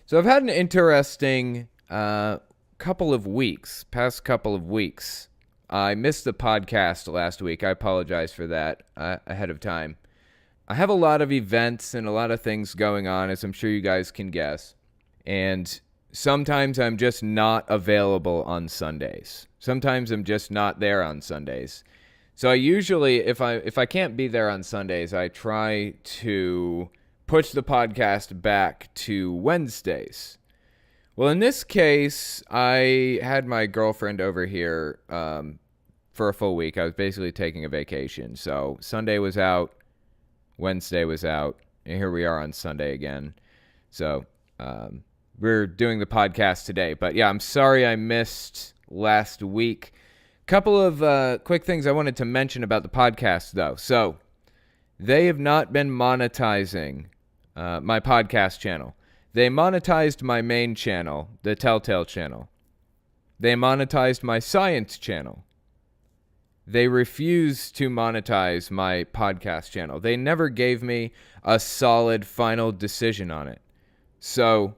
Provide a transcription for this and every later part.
So I've had an interesting past couple of weeks. I missed the podcast last week. I apologize for that ahead of time. I have a lot of events and a lot of things going on, as I'm sure you guys can guess. And sometimes I'm just not available on Sundays. Sometimes I'm just not there on Sundays. So I usually, if I can't be there on Sundays, I try to push the podcast back to Wednesdays. Well, in this case, I had my girlfriend over here for a full week. I was basically taking a vacation. So Sunday was out, Wednesday was out, and here we are on Sunday again. So we're doing the podcast today. But yeah, I'm sorry I missed last week. Couple of quick things I wanted to mention about the podcast, though. So they have not been monetizing my podcast channel. They monetized my main channel, the Telltale channel. They monetized my science channel. They refused to monetize my podcast channel. They never gave me a solid final decision on it. So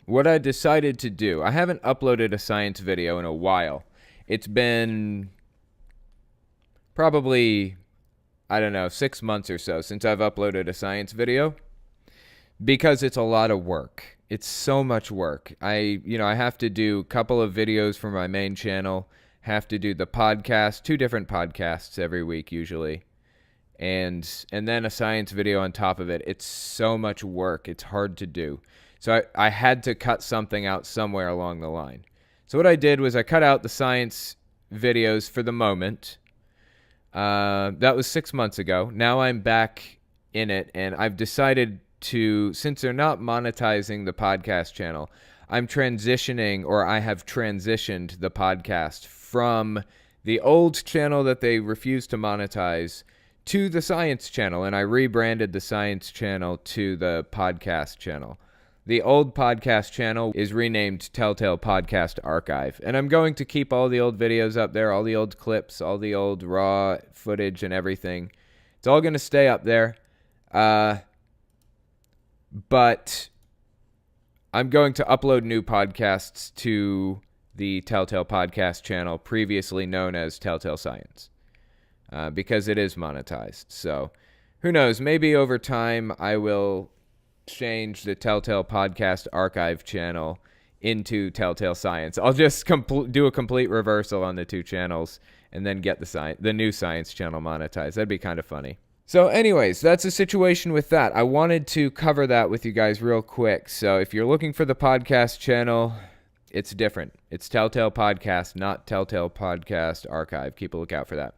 what I decided to do, I haven't uploaded a science video in a while. It's been probably, 6 months or so since I've uploaded a science video because it's a lot of work. It's so much work. I have to do a couple of videos for my main channel, have to do the podcast, 2 different podcasts every week usually, and then a science video on top of it. It's so much work. It's hard to do. So I had to cut something out somewhere along the line. So what I did was I cut out the science videos for the moment. That was 6 months ago. Now I'm back in it, and I've decided to, since they're not monetizing the podcast channel, I have transitioned the podcast from the old channel that they refused to monetize to the science channel, and I rebranded the science channel to the podcast channel. The old podcast channel is renamed Telltale Podcast Archive, and I'm going to keep all the old videos up there, all the old clips, all the old raw footage and everything. It's all going to stay up there, but I'm going to upload new podcasts to the Telltale Podcast channel, previously known as Telltale Science, because it is monetized. So who knows, maybe over time I will change the Telltale Podcast Archive channel into Telltale Science. I'll just do a complete reversal on the 2 channels and then get the new science channel monetized. That'd be kind of funny. So anyways, that's the situation with that. I wanted to cover that with you guys real quick. So if you're looking for the podcast channel, it's different. It's Telltale Podcast, not Telltale Podcast Archive. Keep a lookout for that.